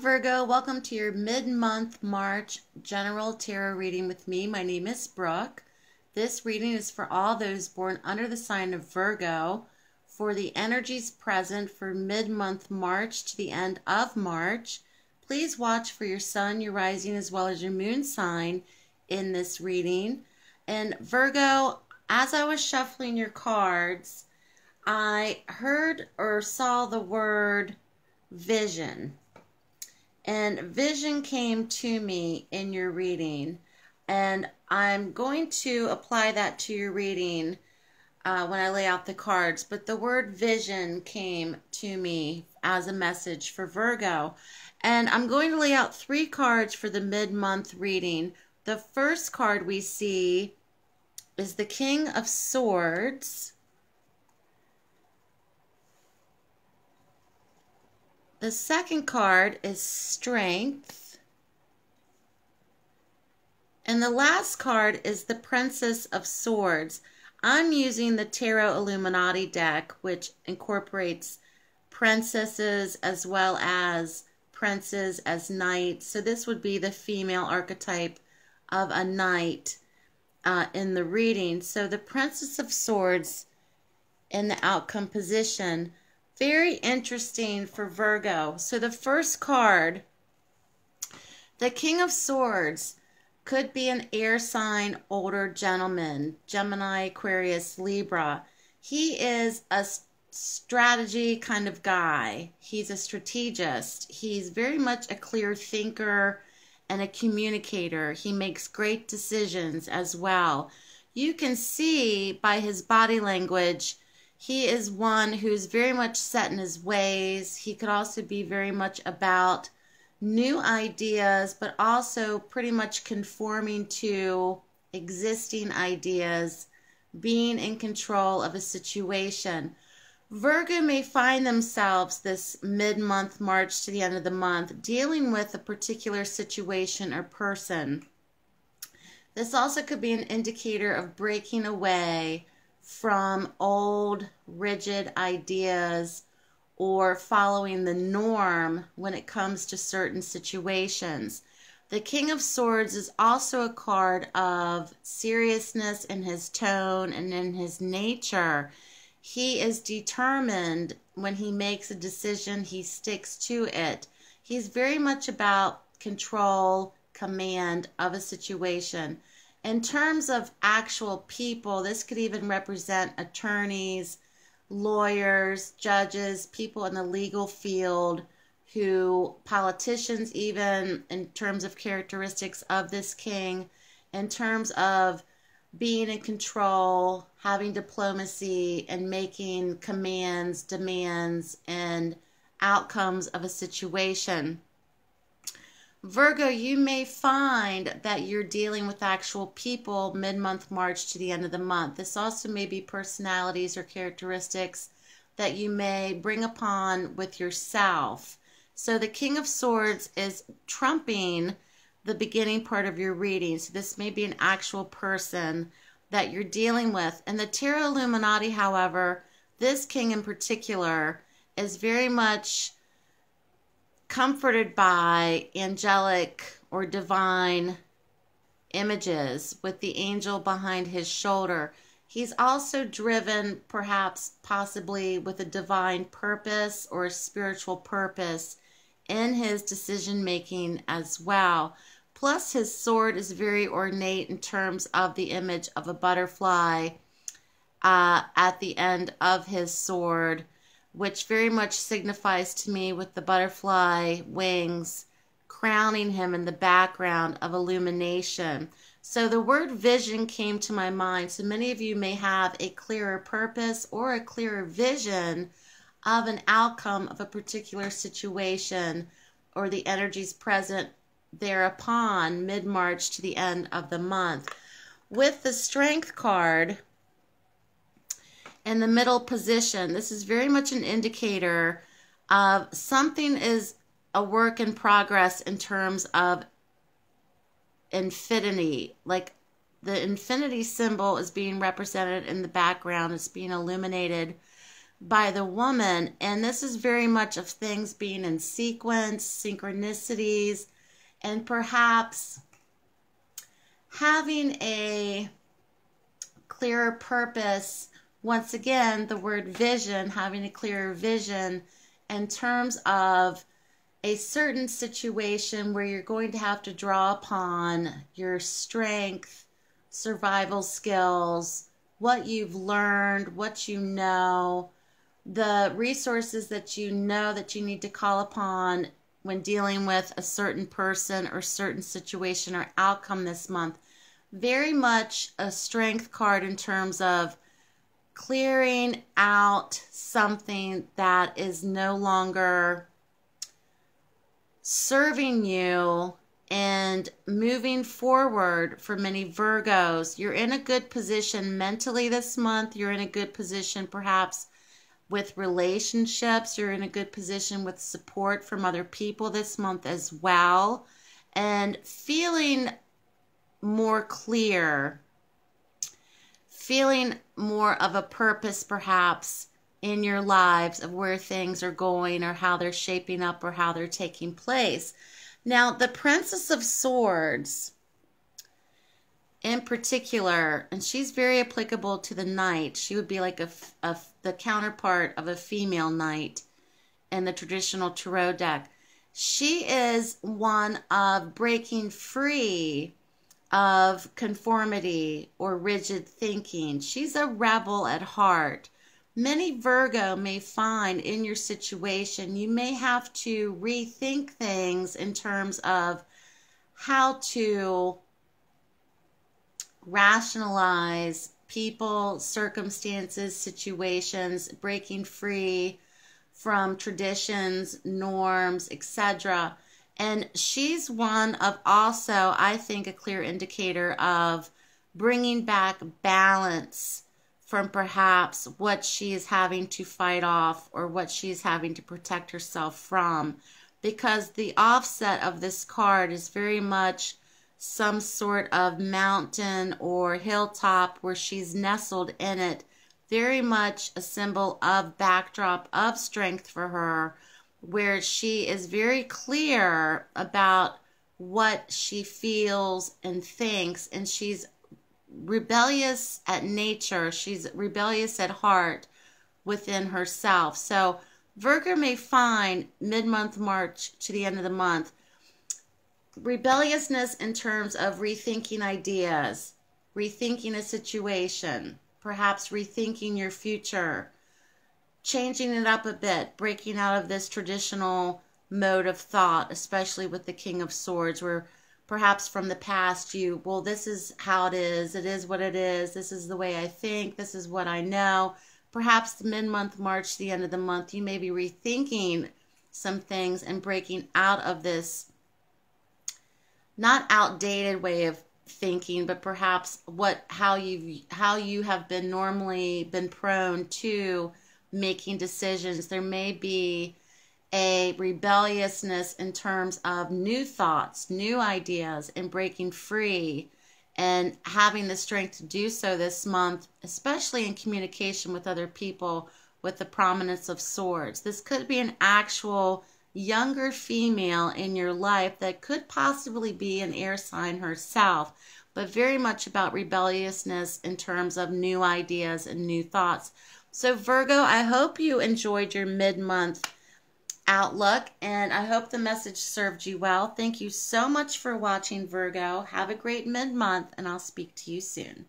Virgo, welcome to your mid-month March general tarot reading with me. My name is Brooke. This reading is for all those born under the sign of Virgo for the energies present for mid-month March to the end of March. Please watch for your sun, your rising, as well as your moon sign in this reading. And Virgo, as I was shuffling your cards, I heard or saw the word vision. And vision came to me in your reading, and I'm going to apply that to your reading when I lay out the cards. But the word vision came to me as a message for Virgo. And I'm going to lay out 3 cards for the mid-month reading. The first card we see is the King of Swords. The second card is Strength. And the last card is the Princess of Swords. I'm using the Tarot Illuminati deck, which incorporates princesses as well as princes as knights. So this would be the female archetype of a knight in the reading. So the Princess of Swords in the outcome position. Very interesting for Virgo. So the first card, the King of Swords, could be an air sign, older gentleman, Gemini, Aquarius, Libra. He is a strategy kind of guy. He's a strategist. He's very much a clear thinker and a communicator. He makes great decisions as well. You can see by his body language, he is one who's very much set in his ways. He could also be very much about new ideas, but also pretty much conforming to existing ideas, being in control of a situation. Virgo may find themselves this mid-month March to the end of the month dealing with a particular situation or person. This also could be an indicator of breaking away from old, rigid ideas or following the norm when it comes to certain situations. The King of Swords is also a card of seriousness in his tone and in his nature. He is determined. When he makes a decision, he sticks to it. He's very much about control, command of a situation. In terms of actual people, this could even represent attorneys, lawyers, judges, people in the legal field, politicians even, in terms of characteristics of this king, in terms of being in control, having diplomacy, and making commands, demands, and outcomes of a situation. Virgo, you may find that you're dealing with actual people mid-month March to the end of the month. This also may be personalities or characteristics that you may bring upon with yourself. So the King of Swords is trumping the beginning part of your reading. So this may be an actual person that you're dealing with. In the Tarot Illuminati, however, this king in particular is very much comforted by angelic or divine images with the angel behind his shoulder. He's also driven, perhaps, possibly with a divine purpose or a spiritual purpose in his decision making as well. Plus, his sword is very ornate in terms of the image of a butterfly at the end of his sword, which very much signifies to me with the butterfly wings crowning him in the background of illumination. So the word vision came to my mind. So many of you may have a clearer purpose or a clearer vision of an outcome of a particular situation or the energies present thereupon mid-March to the end of the month. With the Strength card in the middle position, this is very much an indicator of something is a work in progress in terms of infinity. Like the infinity symbol is being represented in the background. It's being illuminated by the woman. And this is very much of things being in sequence, synchronicities, and perhaps having a clearer purpose. Once again, the word vision, having a clearer vision in terms of a certain situation where you're going to have to draw upon your strength, survival skills, what you've learned, what you know, the resources that you know that you need to call upon when dealing with a certain person or certain situation or outcome this month. Very much a strength card in terms of clearing out something that is no longer serving you and moving forward. For many Virgos, you're in a good position mentally this month. You're in a good position perhaps with relationships. You're in a good position with support from other people this month as well, and feeling more clear, feeling more of a purpose perhaps in your lives of where things are going or how they're shaping up or how they're taking place. Now, the Princess of Swords in particular, and she's very applicable to the knight. She would be like the counterpart of a female knight in the traditional tarot deck. She is one of breaking free of conformity or rigid thinking. She's a rebel at heart. Many Virgo may find in your situation you may have to rethink things in terms of how to rationalize people, circumstances, situations, breaking free from traditions, norms, etc. And she's one of also, I think, a clear indicator of bringing back balance from perhaps what she is having to fight off or what she is having to protect herself from. Because the offset of this card is very much some sort of mountain or hilltop where she's nestled in it. Very much a symbol of backdrop of strength for her, where she is very clear about what she feels and thinks, and she's rebellious at nature. She's rebellious at heart within herself. So Virgo may find mid-month March to the end of the month rebelliousness in terms of rethinking ideas, rethinking a situation, perhaps rethinking your future, changing it up a bit, breaking out of this traditional mode of thought, especially with the King of Swords, where perhaps from the past well, this is how it is what it is, this is the way I think, this is what I know. Perhaps the mid-month March, the end of the month, you may be rethinking some things and breaking out of this not outdated way of thinking, but perhaps how you have been normally been prone to making decisions. There may be a rebelliousness in terms of new thoughts, new ideas, and breaking free and having the strength to do so this month, especially in communication with other people with the prominence of swords. This could be an actual younger female in your life that could possibly be an air sign herself, but very much about rebelliousness in terms of new ideas and new thoughts. So Virgo, I hope you enjoyed your mid-month outlook, and I hope the message served you well. Thank you so much for watching, Virgo. Have a great mid-month, and I'll speak to you soon.